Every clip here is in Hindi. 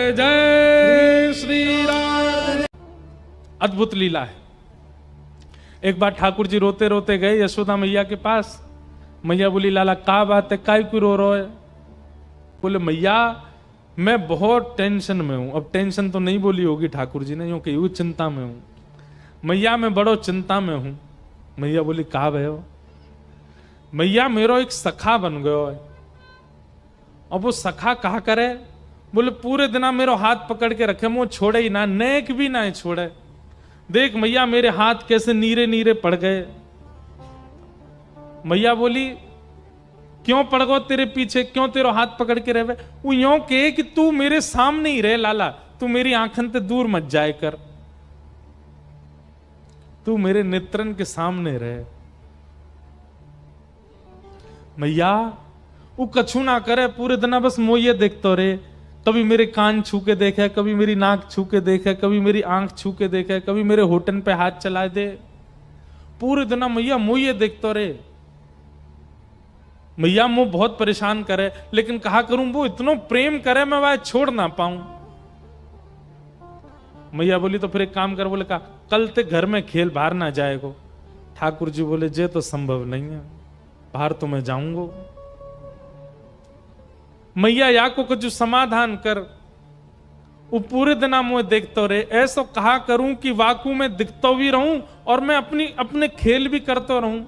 जय जय श्री राम। अद्भुत लीला है। एक बार ठाकुर जी रोते रोते गए यशोदा मैया के पास। मैया बोली, लाला का बात है, काय क्यों रो रहे हो? बोले, मैया मैं बहुत टेंशन में हूं। अब टेंशन तो नहीं बोली होगी ठाकुर जी ने, यूं कही चिंता में हूं। मैया मैं बड़ो चिंता में हूं। मैया बोली, कहा भयो? मैया मेरो एक सखा बन गयो है। अब वो सखा कहा करे? बोले, पूरे दिना मेरो हाथ पकड़ के रखे, मुझे छोड़े ही ना, नेक भी ना छोड़े। देख मैया मेरे हाथ कैसे नीरे नीरे पड़ गए। मैया बोली, क्यों पड़ गो तेरे पीछे, क्यों तेरे हाथ पकड़ के रहे? वो यूं कहे कि तू मेरे सामने ही रहे लाला, तू मेरी आंखन से दूर मत जाए कर, तू मेरे नेत्रन के सामने रहे। मैया वो कछु ना करे, पूरे दिन बस मोये देखते रहे। कभी मेरे कान छू के देखे, कभी मेरी नाक छू के देखे, कभी मेरी आंख छू के देखे, कभी मेरे होठन पे हाथ चला दे। पूरे दिन मैया मोये देखते रहे। मैया मुझे बहुत परेशान करे, लेकिन कहा करूं वो इतना प्रेम करे मैं वह छोड़ ना पाऊं। मैया बोली, तो फिर एक काम कर। बोले, कहा कल ते घर में खेल, बाहर ना जाएगो। ठाकुर जी बोले, जे तो संभव नहीं है, बाहर तो मैं जाऊंगा। मैया या को कुछ समाधान कर। वो पूरे दिन मुझे देखते रहे। ऐसा कहा करूं कि वाकू में दिखता भी रहूं और मैं अपने खेल भी करता रहूं।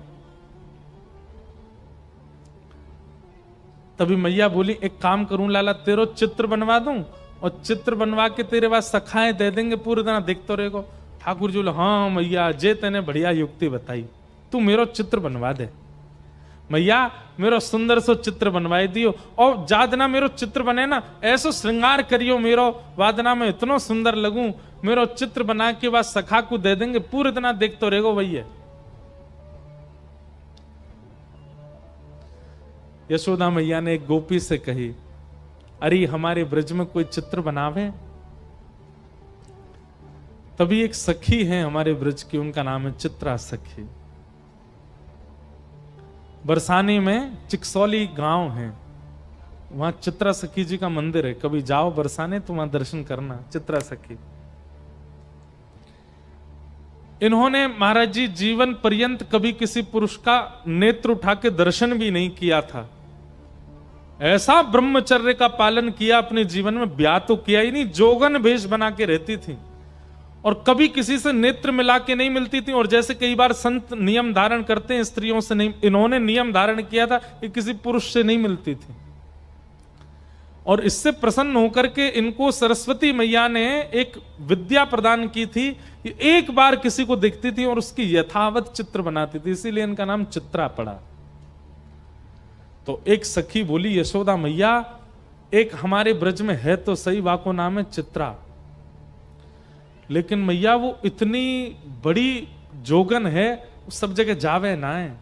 तभी मैया बोली, एक काम करूं लाला, तेरो चित्र बनवा दूं और चित्र बनवा के तेरे पास सखाएं दे देंगे, पूरे दिन देखते रहेगो। ठाकुर जी बोले, हाँ मैया जे तेने बढ़िया युक्ति बताई, तू मेरो चित्र बनवा दे। मैया मेरो सुंदर सो चित्र बनवाई दियो, और जादना मेरो चित्र बने ना, ऐसो श्रृंगार करियो मेरो, वादना में इतना सुंदर लगूं, मेरो चित्र बना के बाद सखा को दे देंगे, पूरे दिन देखते रहेगो भैया। यशोदा मैया ने एक गोपी से कही, अरे हमारे ब्रज में कोई चित्र बनावे। तभी एक सखी है हमारे ब्रज की, उनका नाम है चित्रा सखी। बरसाने में चिकसौली गांव है, वहां चित्रा सखी जी का मंदिर है। कभी जाओ बरसाने तो वहां दर्शन करना, चित्रा सखी। इन्होंने महाराज जी जीवन पर्यंत कभी किसी पुरुष का नेत्र उठा के दर्शन भी नहीं किया था। ऐसा ब्रह्मचर्य का पालन किया अपने जीवन में, ब्याह तो किया ही नहीं, जोगन भेष बना के रहती थी और कभी किसी से नेत्र मिला के नहीं मिलती थी। और जैसे कई बार संत नियम धारण करते हैं स्त्रियों से, नहीं, इन्होंने नियम धारण किया था कि किसी पुरुष से नहीं मिलती थी। और इससे प्रसन्न होकर के इनको सरस्वती मैया ने एक विद्या प्रदान की थी, एक बार किसी को दिखती थी और उसकी यथावत चित्र बनाती थी, इसीलिए इनका नाम चित्रा पड़ा। तो एक सखी बोली, यशोदा मैया एक हमारे ब्रज में है तो सही, वाको नाम है चित्रा, लेकिन मैया वो इतनी बड़ी जोगन है, सब जगह जावे ना है।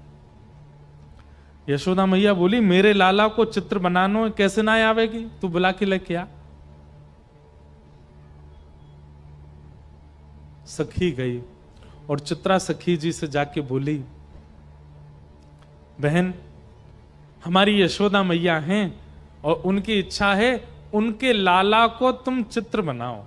यशोदा मैया बोली, मेरे लाला को चित्र बनानो कैसे ना आवेगी, तू बुला के लेके आ। सखी गई और चित्रा सखी जी से जाके बोली, बहन हमारी यशोदा मैया हैं और उनकी इच्छा है उनके लाला को तुम चित्र बनाओ।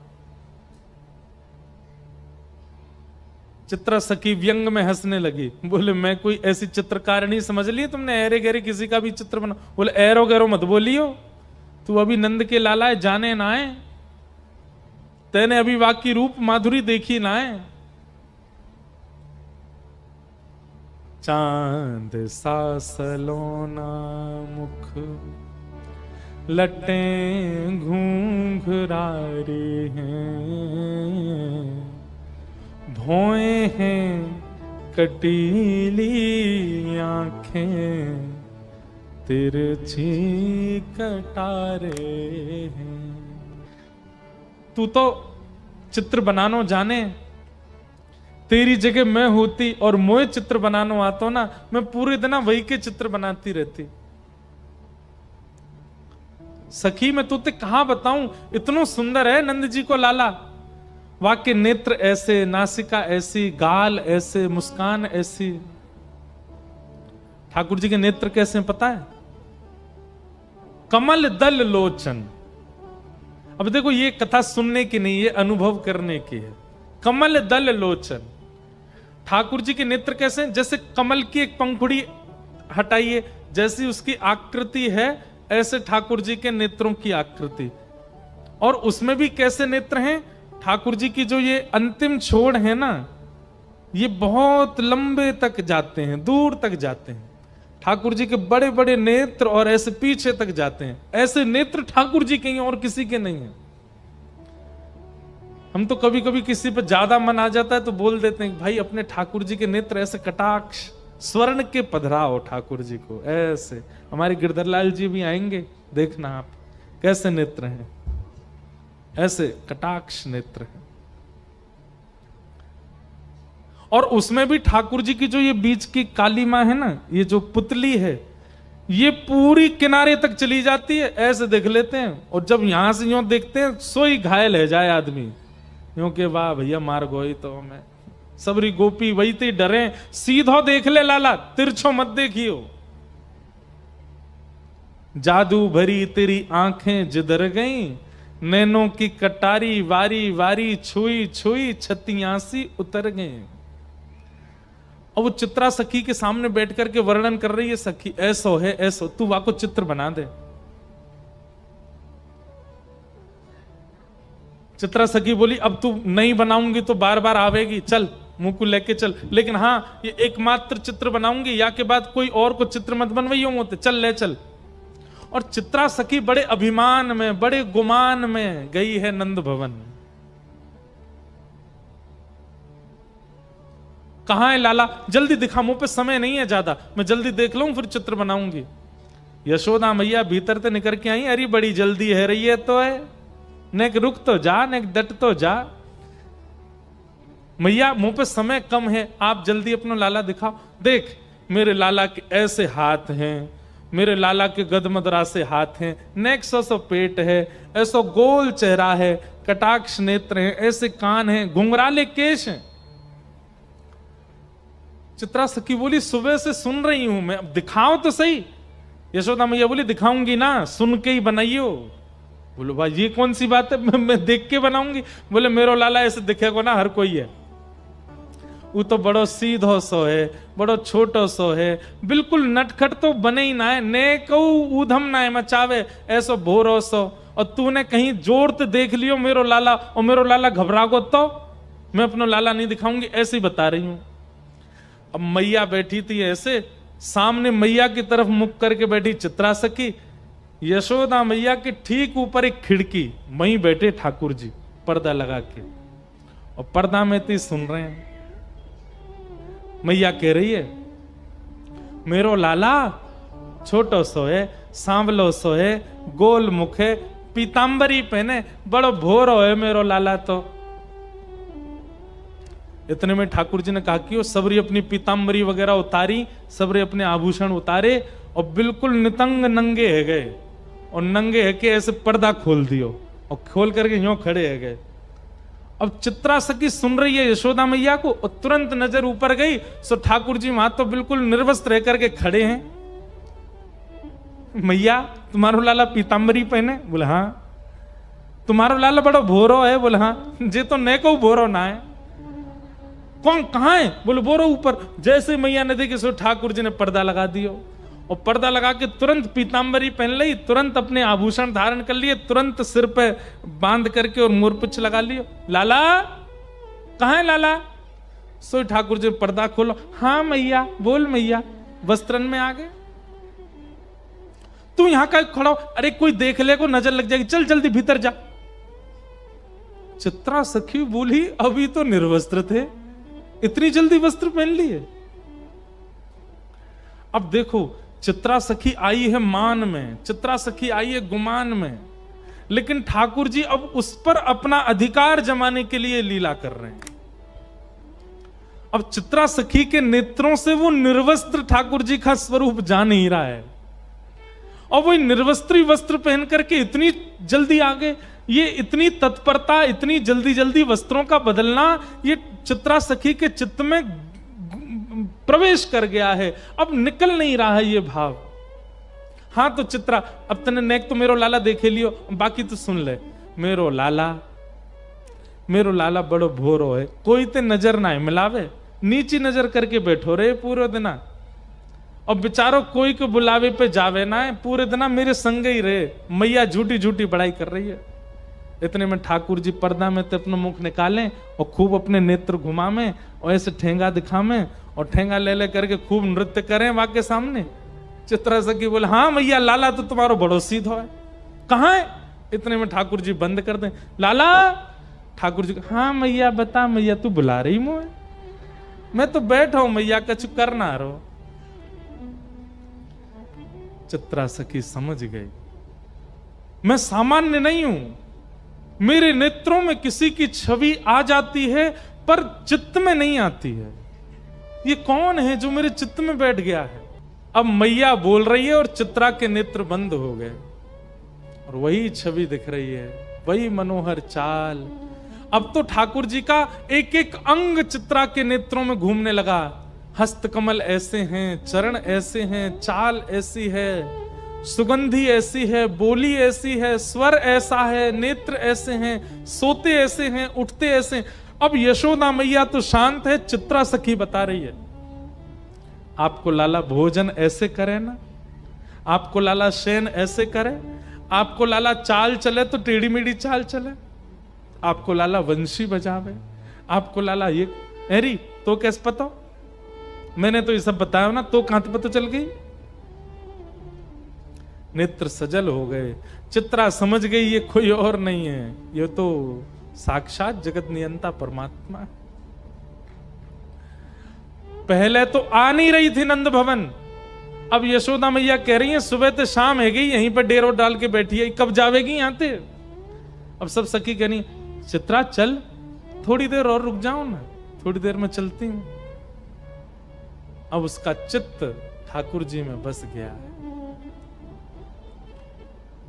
चित्रा सखी व्यंग में हंसने लगी, बोले, मैं कोई ऐसी चित्रकारिणी समझ ली तुमने, ऐरे गहरे किसी का भी चित्र बना? बोले, ऐरो गहरो मत बोलियो, तू अभी नंद के लाला है, जाने ना है, तेने अभी वाकी रूप माधुरी देखी ना है। चांद सा सलोना मुख, लटें घूंघरारी हैं, भौएं हैं कटीली आंखें, तिरछी कटारे हैं। तू तो चित्र बनानो जाने, तेरी जगह मैं होती और मोए चित्र बनानो आता ना, मैं पूरे दिन वही के चित्र बनाती रहती। सखी मैं तुझे कहां बताऊं, इतना सुंदर है नंद जी को लाला, वाक्य नेत्र ऐसे, नासिका ऐसी, गाल ऐसे, मुस्कान ऐसी। ठाकुर जी के नेत्र कैसे हैं पता है? कमल दल लोचन, अब देखो ये कथा सुनने की नहीं, ये अनुभव करने की है। कमल दल लोचन, ठाकुर जी के नेत्र कैसे हैं? जैसे कमल की एक पंखुड़ी हटाइए, जैसी उसकी आकृति है ऐसे ठाकुर जी के नेत्रों की आकृति। और उसमें भी कैसे नेत्र हैं? ठाकुर जी की जो ये अंतिम छोड़ है ना, ये बहुत लंबे तक जाते हैं, दूर तक जाते हैं। ठाकुर जी के बड़े बड़े नेत्र और ऐसे पीछे तक जाते हैं। ऐसे नेत्र ठाकुर जी के हैं और किसी के नहीं है। हम तो कभी कभी किसी पर ज्यादा मन आ जाता है तो बोल देते हैं भाई अपने ठाकुर जी के नेत्र ऐसे कटाक्ष स्वर्ण के पधराओ ठाकुर जी को ऐसे। हमारे गिरधरलाल जी भी आएंगे, देखना आप कैसे नेत्र हैं, ऐसे कटाक्ष नेत्र हैं। और उसमें भी ठाकुर जी की जो ये बीच की काली मां है ना, ये जो पुतली है, ये पूरी किनारे तक चली जाती है, ऐसे देख लेते हैं। और जब यहां से यूं देखते हैं सोई घायल है जाए आदमी, यूं के वाह भैया मार गोई तो हमें सबरी गोपी वही थी डरे, सीधो देख ले लाला तिरछो मत देखियो। जादू भरी तेरी आंखें जिधर गई, नैनों की कटारी वारी वारी छुई छुई छतियासी उतर गए। और वो चित्रा सखी के सामने बैठ करके वर्णन कर रही है, सखी ऐसो है ऐसो, तू वाको चित्र बना दे। चित्रा सखी बोली अब तू नहीं बनाऊंगी तो बार बार आवेगी, चल मुंह को लेके चल, लेकिन हाँ ये एकमात्र चित्र बनाऊंगी, या के बाद कोई और को चित्र मत बनवाइयो मोते, चल ले चल। और चित्रा सखी बड़े अभिमान में बड़े गुमान में गई है नंद भवन। कहां है लाला? जल्दी दिखा, मुंह पे समय नहीं है ज्यादा, मैं जल्दी देख लूं फिर चित्र बनाऊंगी। यशोदा मैया भीतर से निकल के आई, अरे बड़ी जल्दी है रही है तो है, नेक रुक तो जा, नेक डट तो जा। मैया मुंह पे समय कम है, आप जल्दी अपना लाला दिखाओ। देख मेरे लाला के ऐसे हाथ हैं, मेरे लाला के गदमदरा से हाथ हैं, नेक सो पेट है, ऐसो गोल चेहरा है, कटाक्ष नेत्र हैं, ऐसे कान हैं, घुंघराले केश हैं। चित्रा सखी बोली सुबह से सुन रही हूं मैं, अब दिखाओ तो सही। यशोदा मैया बोली दिखाऊंगी ना, सुन के ही बनाइयो। बोलो भाई ये कौन सी बात है, मैं देख के बनाऊंगी। बोले मेरो लाला ऐसे दिखेगा ना हर कोई है, वो तो बड़ो सीधो सो है, बड़ो छोटो सो है, बिल्कुल नटखट तो बने ही ना है, ने कहू ऊधम ना है मचावे, ऐसो भोरो सो। और तूने कहीं जोर तो देख लियो मेरो लाला, और मेरो लाला घबरागो तो मैं अपना लाला नहीं दिखाऊंगी, ऐसे ही बता रही हूं। अब मैया बैठी थी ऐसे, सामने मैया की तरफ मुख करके बैठी चित्रा सखी, यशोदा मैया के ठीक ऊपर एक खिड़की, वहीं बैठे ठाकुर जी पर्दा लगा के, और पर्दा में ती सुन रहे हैं। मैया कह रही है मेरो लाला छोटो सो है, सांवलो सो है, गोल मुख है, पीतांबरी पहने, बड़ो भोरो है मेरो लाला तो। इतने में ठाकुर जी ने कहा कि वो सबरी अपनी पीतांबरी वगैरह उतारी, सबरे अपने आभूषण उतारे, और बिल्कुल नितंग नंगे है गए, और नंगे है के ऐसे पर्दा खोल दियो, और खोल करके यूं खड़े है गए। अब चित्रा सखी सुन रही है यशोदा मैया को, और तुरंत नजर ऊपर गई, सो ठाकुर जी वहां तो बिल्कुल निर्वस्त्र रह करके खड़े हैं। मैया तुम्हारो लाला पीतांबरी पहने? बोले हाँ। तुम्हारो लाला बड़ा भोरो है? बोले हाँ। जे तो ने को भोरो ना है। कौन कहां है? बोले बोरो ऊपर। जैसे मैया ने देखी सो ठाकुर जी ने पर्दा लगा दियो, और पर्दा लगा के तुरंत पीतांबरी पहन ली, तुरंत अपने आभूषण धारण कर लिए, तुरंत सिर पे बांध करके और मोरपुच्छ लगा लियो। लाला कहां है लाला? सो ठाकुर जी पर्दा खोलो। हाँ मैया, बोल मैया। वस्त्रन में आ गए। तू यहां का खड़ा हो, अरे कोई देख ले को नजर लग जाएगी, चल जल्दी भीतर जा। चित्रा सखी बोली अभी तो निर्वस्त्र थे, इतनी जल्दी वस्त्र पहन लिए? अब देखो चित्रा सखी आई है मान में, चित्रा सखी आई है गुमान में, लेकिन ठाकुर जी अब उस पर अपना अधिकार जमाने के लिए लीला कर रहे हैं। अब चित्रा सखी के नेत्रों से वो निर्वस्त्र ठाकुर जी का स्वरूप जा नहीं रहा है, और वो निर्वस्त्री वस्त्र पहन करके इतनी जल्दी आ गए। ये इतनी तत्परता, इतनी जल्दी जल्दी वस्त्रों का बदलना, ये चित्रा सखी के चित्त में प्रवेश कर गया है, अब निकल नहीं रहा है ये भाव। हाँ तो चित्रा अब तने नेक तो मेरो लाला देखे लियो, बाकी तो सुन ले। मेरो लाला बड़ो भोरो है, कोई ते नजर ना मिलावे, नीची नजर करके बैठो रहे पूरे दिना, और बेचारो कोई को बुलावे पे जावे ना है, पूरे दिना मेरे संग ही रहे। मैया झूठी झूठी बड़ाई कर रही है। इतने में ठाकुर जी पर्दा में तो अपना मुख निकालें और खूब अपने नेत्र घुमावें और ऐसे ठेंगा दिखावें और ठेंगा ले करके खूब नृत्य करें वहां के सामने। चित्रा सखी बोले, हाँ मैया लाला तो तुम्हारो बड़ो सीधो है, कहाँ है? इतने में ठाकुर जी बंद कर दें, लाला। ठाकुर जी, हाँ मैया बता मैया, तू बुला रही मुझे? मैं तो बैठा हूं मैया, कछु करना रहो। चित्रा सखी समझ गई, मैं सामान्य नहीं हूं, मेरे नेत्रों में किसी की छवि आ जाती है पर चित्त में नहीं आती है। ये कौन है जो मेरे चित्त में बैठ गया है? अब मैया बोल रही है और चित्रा के नेत्र बंद हो गए और वही छवि दिख रही है, वही मनोहर चाल। अब तो ठाकुर जी का एक एक अंग चित्रा के नेत्रों में घूमने लगा। हस्त कमल ऐसे हैं, चरण ऐसे हैं, चाल ऐसी है, सुगंधी ऐसी है, बोली ऐसी है, स्वर ऐसा है, नेत्र ऐसे हैं, सोते ऐसे हैं, उठते ऐसे हैं। अब यशोदा मैया तो शांत है, चित्रा सखी बता रही है, आपको लाला भोजन ऐसे करे ना, आपको लाला शयन ऐसे करे, आपको लाला चाल चले तो टेढ़ी मेढ़ी चाल चले, आपको लाला वंशी बजावे, आपको लाला ये एरी तो कैसे पता? मैंने तो ये सब बताया ना, तो कहां पता चल गई? नेत्र सजल हो गए। चित्रा समझ गई ये कोई और नहीं है, ये तो साक्षात जगत नियंता परमात्मा है। पहले तो आ नहीं रही थी नंद भवन, अब यशोदा मैया कह रही है सुबह तो शाम है गई, यहीं पर डेरो डाल के बैठी है, कब जावेगी यहां से? अब सब सखी कहनी, चित्रा चल थोड़ी देर और रुक जाओ ना, थोड़ी देर में चलती हूं। अब उसका चित्त ठाकुर जी में बस गया है।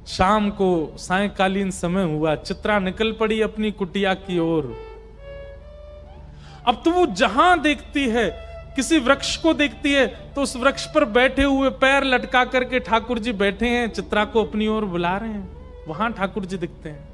शाम को सायंकालीन समय हुआ, चित्रा निकल पड़ी अपनी कुटिया की ओर। अब तो वो जहां देखती है, किसी वृक्ष को देखती है तो उस वृक्ष पर बैठे हुए पैर लटका करके ठाकुर जी बैठे हैं, चित्रा को अपनी ओर बुला रहे हैं, वहां ठाकुर जी दिखते हैं।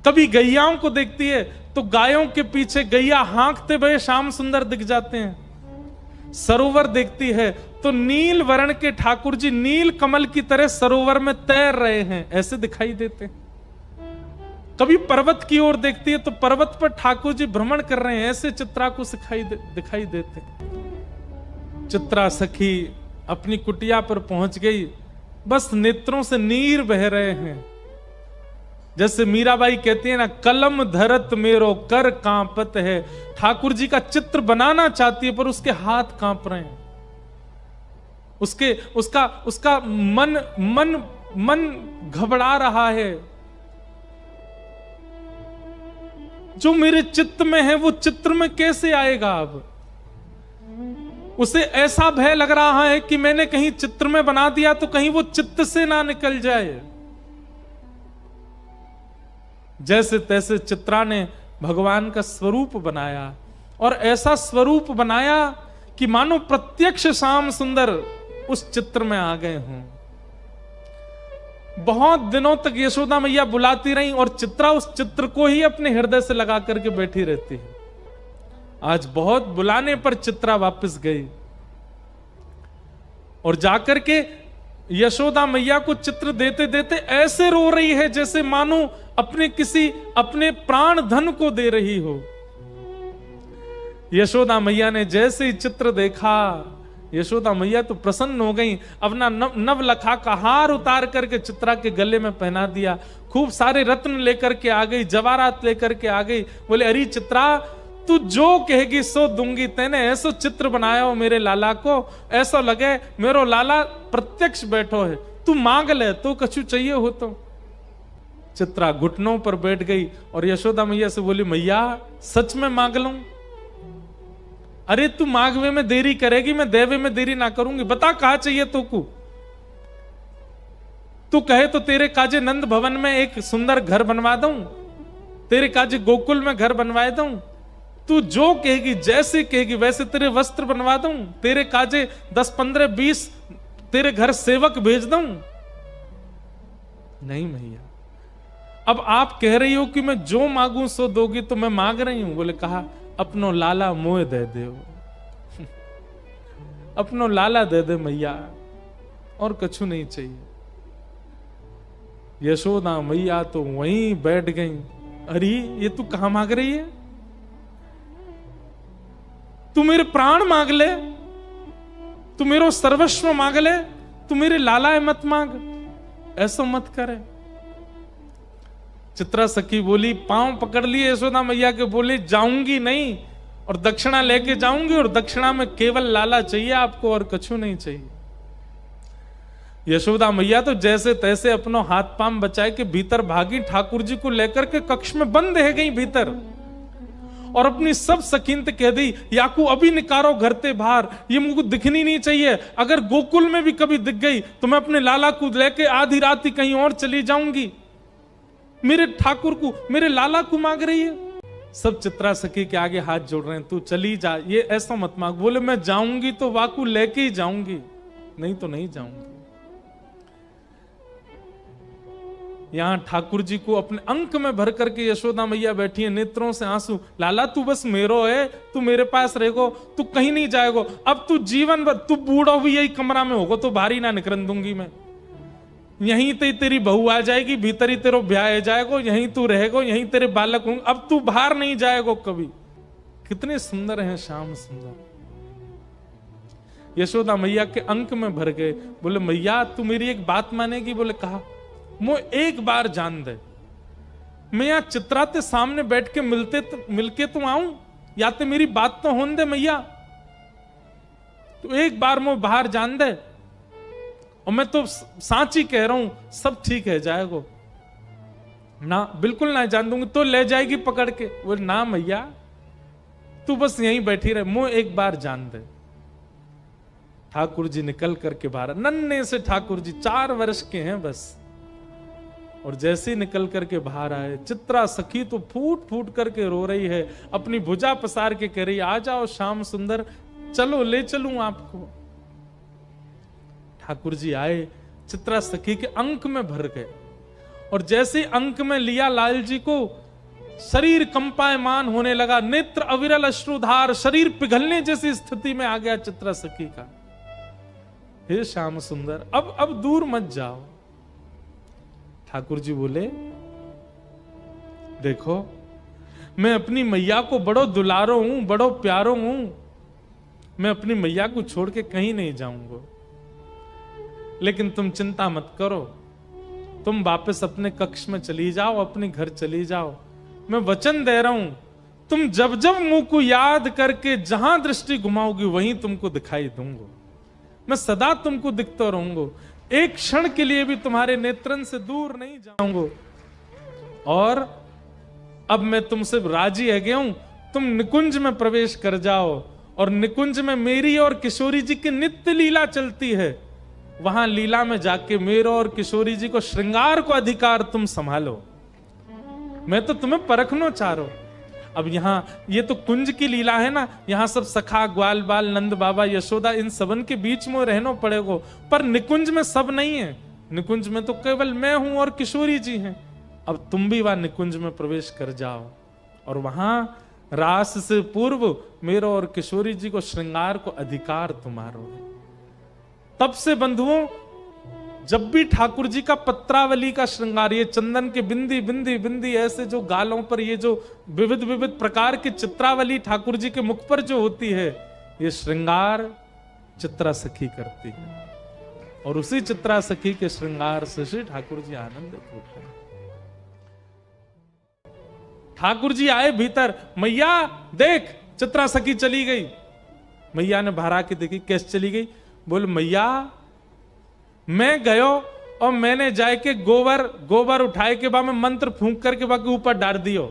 कभी गैयाओं को देखती है तो गायों के पीछे गैया हाँकते हुए श्याम सुंदर दिख जाते हैं। सरोवर देखती है तो नील वर्ण के ठाकुर जी नील कमल की तरह सरोवर में तैर रहे हैं, ऐसे दिखाई देते हैं। कभी पर्वत की ओर देखती है तो पर्वत पर ठाकुर जी भ्रमण कर रहे हैं, ऐसे चित्रा को दिखाई देते। चित्रा सखी अपनी कुटिया पर पहुंच गई, बस नेत्रों से नीर बह रहे हैं। जैसे मीराबाई कहती है ना, कलम धरत मेरो कर कांपत है। ठाकुर जी का चित्र बनाना चाहती है पर उसके हाथ कांप रहे हैं, उसका मन घबरा रहा है। जो मेरे चित्त में है वो चित्र में कैसे आएगा? अब उसे ऐसा भय लग रहा है कि मैंने कहीं चित्र में बना दिया तो कहीं वो चित्त से ना निकल जाए। जैसे तैसे चित्रा ने भगवान का स्वरूप बनाया और ऐसा स्वरूप बनाया कि मानो प्रत्यक्ष श्याम सुंदर उस चित्र में आ गए हों। बहुत दिनों तक यशोदा मैया बुलाती रही और चित्रा उस चित्र को ही अपने हृदय से लगा करके बैठी रहती है। आज बहुत बुलाने पर चित्रा वापस गई और जाकर के यशोदा मैया को चित्र देते देते ऐसे रो रही है जैसे मानो अपने प्राण धन को दे रही हो। यशोदा मैया ने जैसे ही चित्र देखा, यशोदा मैया तो प्रसन्न हो गई। अपना नवलखा का हार उतार करके चित्रा के गले में पहना दिया, खूब सारे रत्न लेकर के आ गई, जवाहरात लेकर के आ गई। बोले, अरे चित्रा, तू जो कहेगी सो दूंगी। तेने ऐसो चित्र बनाया हो मेरे लाला को, ऐसा लगे मेरो लाला प्रत्यक्ष बैठो है। तू मांग ले, तो कछु चाहिए हो तो। चित्रा घुटनों पर बैठ गई और यशोदा मैया से बोली, मैया सच में मांग लूं? अरे तू मांगवे में देरी करेगी, मैं देवे में देरी ना करूंगी। बता कहा चाहिए तो को। तू कहे तो तेरे काजे नंद भवन में एक सुंदर घर बनवा दूं, तेरे काजे गोकुल में घर बनवा दूं। तू जो कहेगी, जैसे कहेगी वैसे तेरे वस्त्र बनवा दूं, तेरे काजे 10, 15, 20 तेरे घर सेवक भेज दूं। नहीं मैया, अब आप कह रही हो कि मैं जो मांगू सो दोगी, तो मैं मांग रही हूं। बोले कहा अपनो लाला मोह दे दे अपनो लाला दे दे मैया, और कछु नहीं चाहिए। यशोदा मैया तो वहीं बैठ गई। अरे ये तू कहां मांग रही है? तू मेरे प्राण मांग ले, तू मेरो सर्वस्व मांग ले, तू मेरे लाला मत मांग, ऐसा मत करे। चित्रा सखी बोली, पांव पकड़ लिए यशोदा मैया के, बोले जाऊंगी नहीं, और दक्षिणा लेके जाऊंगी, और दक्षिणा में केवल लाला चाहिए आपको, और कछु नहीं चाहिए। यशोदा मैया तो जैसे तैसे अपनो हाथ पांव बचाए के भीतर भागी, ठाकुर जी को लेकर के कक्ष में बंद है गई भीतर, और अपनी सब सकीनत कह दी, याकू अभी निकारो घर ते बाहर, ये मुझको दिखनी नहीं चाहिए। अगर गोकुल में भी कभी दिख गई तो मैं अपने लाला को लेके आधी रात ही कहीं और चली जाऊंगी। मेरे ठाकुर को, मेरे लाला को मांग रही है। सब चित्रा सखी के आगे हाथ जोड़ रहे हैं, तू चली जा, ये ऐसा मत मांग। बोले मैं जाऊंगी तो वाकू लेके ही जाऊंगी, नहीं तो नहीं जाऊंगी। यहां ठाकुर जी को अपने अंक में भर करके यशोदा मैया बैठी है, नेत्रों से आंसू। लाला तू बस मेरो है, तू मेरे पास रहेगो, तू कहीं नहीं जाएगो। अब तू जीवन भर, तू बूढ़ा भी यही कमरा में होगो तो बाहर ही ना निकलन दूंगी मैं। यहीं ते तेरी बहू आ जाएगी, भीतर ही तेरो ब्याह है जाएगो, यहीं तू रहेगो, यहीं तेरे बालक होंगे, अब तू बाहर नहीं जाएगो कभी। कितने सुंदर हैं श्याम सुंदर। यशोदा मैया के अंक में भर गए। बोले मैया तू मेरी एक बात मानेगी? बोले कहा, मो एक बार जान दे, मैं यहां चित्रा ते सामने बैठ के मिलके तो आऊं, या ते मेरी बात तो होने दे मैया। तो एक बार मो बाहर जान दे, और मैं तो सांची कह रहा हूं, सब ठीक है जाएगो ना, बिल्कुल ना जान दूंगी। तो ले जाएगी पकड़ के। बोले ना मैया तू बस यहीं बैठी रहे, मो एक बार जान दे। ठाकुर जी निकल करके बाहर, नन्हे से ठाकुर जी 4 वर्ष के हैं बस, और जैसे ही निकल करके बाहर आए, चित्रा सखी तो फूट फूट करके रो रही है, अपनी भुजा पसार के कह रही, आ जाओ श्याम सुंदर, चलो ले चलूं आपको। ठाकुर जी आए, चित्रा सखी के अंक में भर गए, और जैसे अंक में लिया लाल जी को, शरीर कंपायमान होने लगा, नेत्र अविरल अश्रुधार, शरीर पिघलने जैसी स्थिति में आ गया चित्रा सखी का। हे श्याम सुंदर अब दूर मत जाओ। ठाकुर जी बोले, देखो मैं अपनी मैया को बड़ो दुलारो हूं, बड़ो प्यारो हूं, मैं अपनी मैया को छोड़ के कहीं नहीं जाऊंगा। लेकिन तुम चिंता मत करो, तुम वापस अपने कक्ष में चली जाओ, अपने घर चली जाओ। मैं वचन दे रहा हूं, तुम जब जब मुंह को याद करके जहां दृष्टि घुमाओगी वहीं तुमको दिखाई दूंगा। मैं सदा तुमको दिखता रहूंगा, एक क्षण के लिए भी तुम्हारे नेत्रन से दूर नहीं जाऊंगा। और अब मैं तुमसे राजी है गया हूं, तुम निकुंज में प्रवेश कर जाओ, और निकुंज में मेरी और किशोरी जी की नित्य लीला चलती है। वहां लीला में जाके मेरे और किशोरी जी को श्रृंगार को अधिकार तुम संभालो। मैं तो तुम्हें परखना चाह रहा हूं। अब यहां ये तो कुंज की लीला है ना, यहां सब सखा ग्वाल बाल नंद बाबा यशोदा इन सबन के बीच में रहना पड़ेगा। पर निकुंज में सब नहीं है, निकुंज में तो केवल मैं हूं और किशोरी जी हैं। अब तुम भी वहां निकुंज में प्रवेश कर जाओ, और वहां रास से पूर्व मेरे और किशोरी जी को श्रृंगार को अधिकार तुम्हारो है। तब से बंधुओं, जब भी ठाकुर जी का पत्रावली का श्रृंगार, ये चंदन के बिंदी बिंदी बिंदी ऐसे जो गालों पर ये जो विविध विविध प्रकार की चित्रावली ठाकुर जी के मुख पर जो होती है, ये श्रृंगार चित्रा सखी करती है, और उसी चित्रा सखी के श्रृंगार से श्री ठाकुर जी आनंदित होते हैं। ठाकुर जी आए भीतर, मैया देख चित्रा सखी चली गई। मैया ने बाहर आके देखी, कैसे चली गई? बोल मैया मैं गयो और मैंने जाके गोबर उठाए के बाद में मंत्र फूंक करके बाकी ऊपर डाल दियो,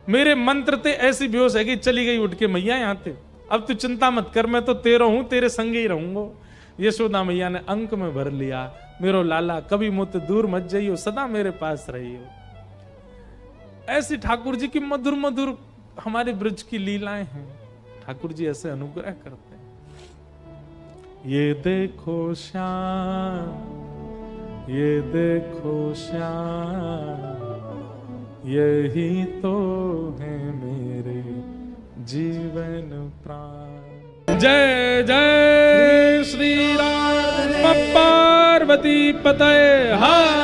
मेरे मंत्र ते ऐसी बेहोश है कि चली गई उठ के मैया यहां थे। अब तू चिंता मत कर, मैं तो तेरा हूं, तेरे संग ही रहूंगा। यशोदा मैया ने अंक में भर लिया, मेरो लाला कभी मुझसे दूर मत जाइयो, सदा मेरे पास रहियो। ऐसी ठाकुर जी की मधुर मधुर हमारे ब्रज की लीलाएं हैं। ठाकुर जी ऐसे अनुग्रह करते हैं। ये देखो श्याम ये देखो श्याम, यही तो है मेरे जीवन प्राण। जय जय श्री राम। पार्वती पतये हर